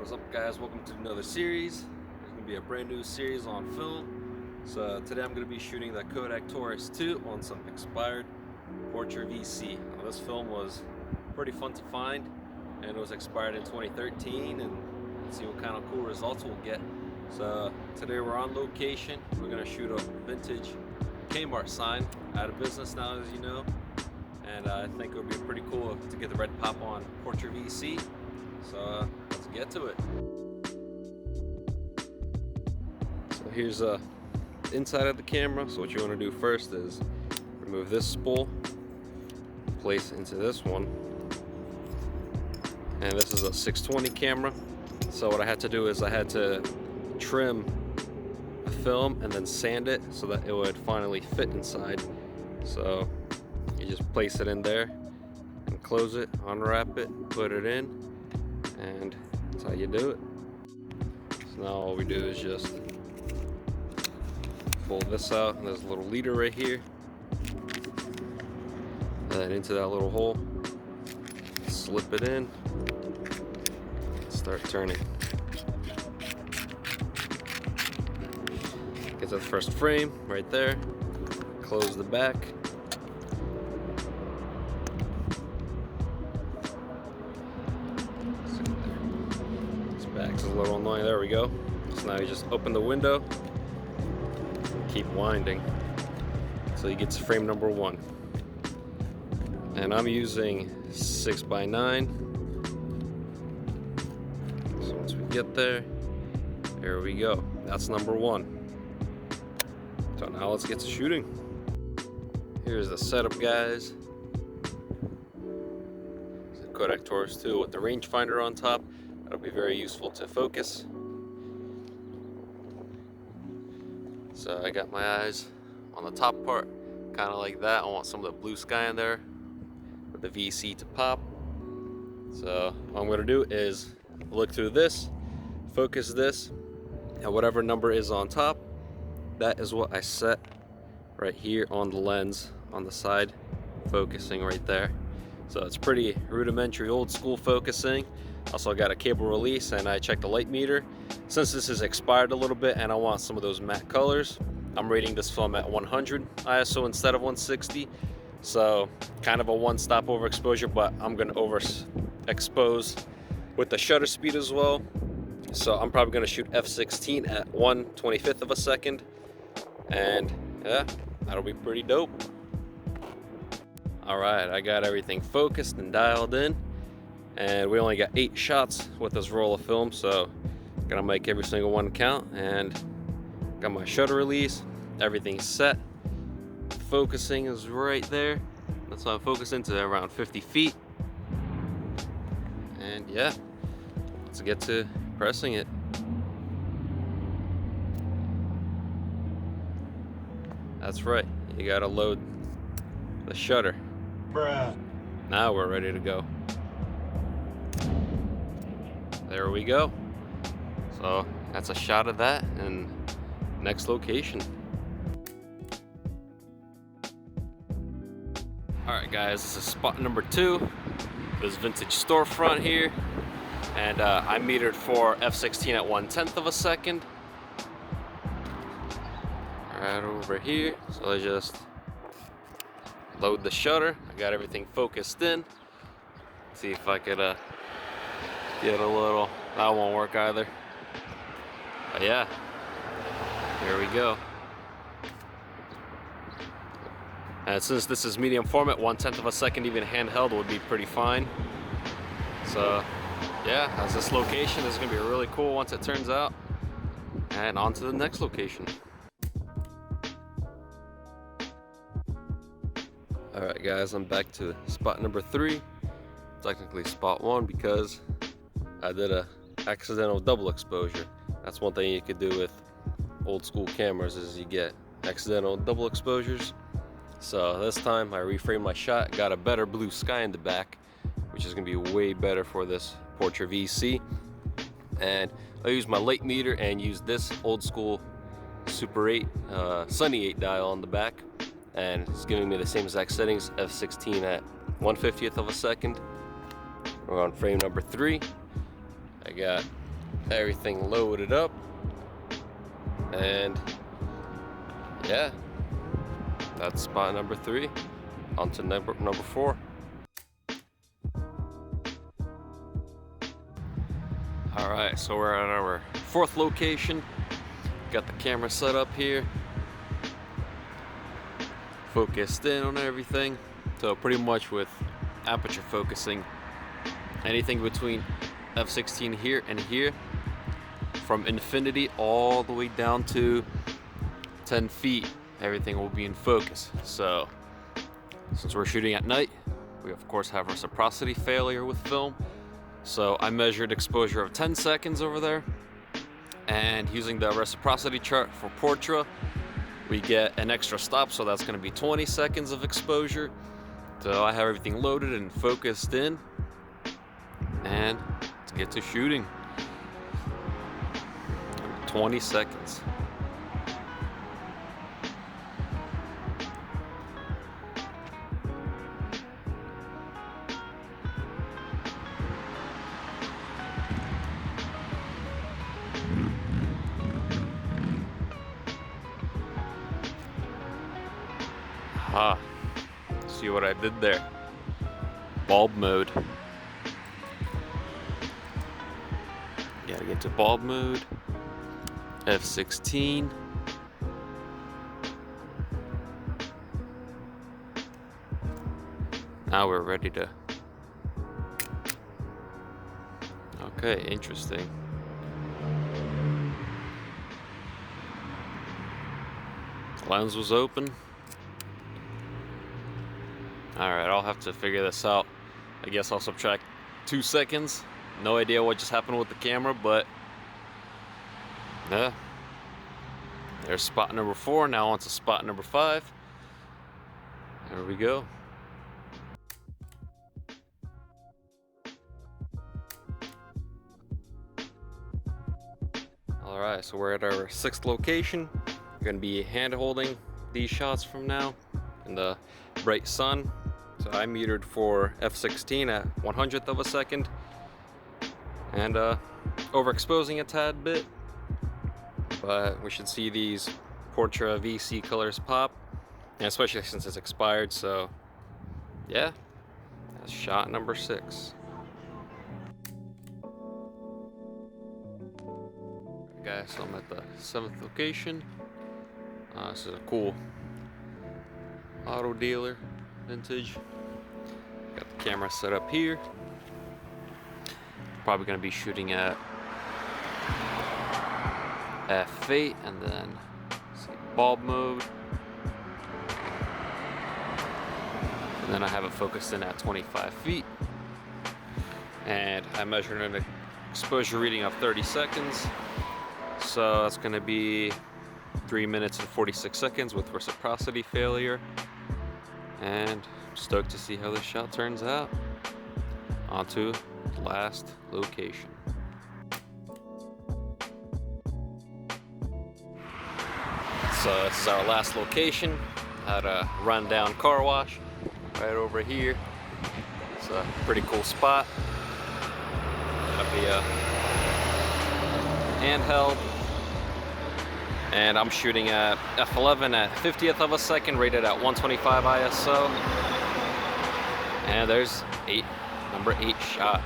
What is up, guys? Welcome to another series. There's going to be a brand new series on film. So today I'm going to be shooting the Kodak Tourist II on some expired Portra VC. Now, this film was pretty fun to find, and it was expired in 2013, and let's see what kind of cool results we'll get. So today we're on location. We're going to shoot a vintage Kmart sign, out of business now, as you know, and I think it would be pretty cool to get the red pop on Portra VC. So let's get to it. So here's the inside of the camera. So what you want to do first is remove this spool, place into this one, and this is a 620 camera. So what I had to do is I had to trim the film and then sand it so that it would finally fit inside. So you just place it in there and close it, unwrap it, put it in, and that's how you do it. So now all we do is just pull this out, and there's a little leader right here, and then into that little hole, slip it in, start turning. Get to the first frame right there, close the back. Back's a little annoying. There we go. So now you just open the window and keep winding so you get to frame number 1. And I'm using 6x9. So once we get there we go. That's number 1. So now let's get to shooting. Here's the setup, guys. It's a Kodak Tourist II with the rangefinder on top. That'll be very useful to focus. So I got my eyes on the top part, kind of like that. I want some of the blue sky in there with the VC to pop. So what I'm going to do is look through this, focus this, and whatever number is on top, that is what I set right here on the lens on the side, focusing right there. So it's pretty rudimentary, old school focusing. Also got a cable release, and I checked the light meter. Since this is expired a little bit and I want some of those matte colors, I'm rating this film at 100 ISO instead of 160. So kind of a one-stop overexposure, but I'm gonna overexpose with the shutter speed as well. So I'm probably gonna shoot f/16 at 1/25 of a second, and yeah, that'll be pretty dope. All right, I got everything focused and dialed in, and we only got 8 shots with this roll of film, so I'm gonna make every single one count. And got my shutter release, everything's set, focusing is right there. That's why I'm focusing to around 50 feet. And yeah, let's get to pressing it. That's right, you gotta load the shutter. Bruh. Now we're ready to go. There we go. So that's a shot of that, and next location. Alright guys, this is spot number 2. This vintage storefront here. And I metered for f/16 at 1/10 of a second. Right over here. So I just load the shutter. I got everything focused in. See if I could get a little. That won't work either. But yeah, here we go. And since this is medium format, 1/10 of a second, even handheld, would be pretty fine. So yeah, that's this location. This is gonna be really cool once it turns out. And on to the next location. Alright guys, I'm back to spot number 3. Technically spot 1 because I did a accidental double exposure. That's one thing you could do with old school cameras, is you get accidental double exposures. So this time I reframed my shot, got a better blue sky in the back, which is gonna be way better for this Portra VC. And I used my light meter and used this old school Super 8 Sunny 8 dial on the back, and it's giving me the same exact settings, f/16 at 1/50th of a second. We're on frame number 3. I got everything loaded up, and yeah, that's spot number 3. On to number 4. Alright, so we're at our 4th location. Got the camera set up here, focused in on everything. So pretty much with aperture focusing, anything between f16 here and here, from infinity all the way down to 10 feet, everything will be in focus. So since we're shooting at night, we of course have reciprocity failure with film. So I measured exposure of 10 seconds over there, and using the reciprocity chart for Portra, we get an extra stop, so that's going to be 20 seconds of exposure. So I have everything loaded and focused in, and let's get to shooting. 20 seconds. Ah, see what I did there? Bulb mode. Gotta get to bulb mode. F16. Now we're ready to. Okay, interesting. Lens was open. Alright, I'll have to figure this out. I guess I'll subtract 2 seconds. No idea what just happened with the camera, but yeah. There's spot number 4. Now on to spot number 5. There we go. Alright, so we're at our 6th location. We're going to be hand holding these shots from now in the bright sun. So I metered for f16 at 100th of a second, and overexposing a tad bit, but we should see these Portra VC colors pop, and especially since it's expired. So yeah, that's shot number 6. Okay, guys, so I'm at the 7th location. This is a cool auto dealer, vintage. Got the camera set up here. Probably going to be shooting at f8, and then see, bulb mode, and then I have it focused in at 25 feet, and I measured an exposure reading of 30 seconds. So that's going to be 3 minutes and 46 seconds with reciprocity failure. And I'm stoked to see how this shot turns out. On to the last location. So this is our last location at a rundown car wash right over here. It's a pretty cool spot. Gonna be a handheld. And I'm shooting at f11 at 50th of a second, rated at 125 ISO. And there's number 8 shot.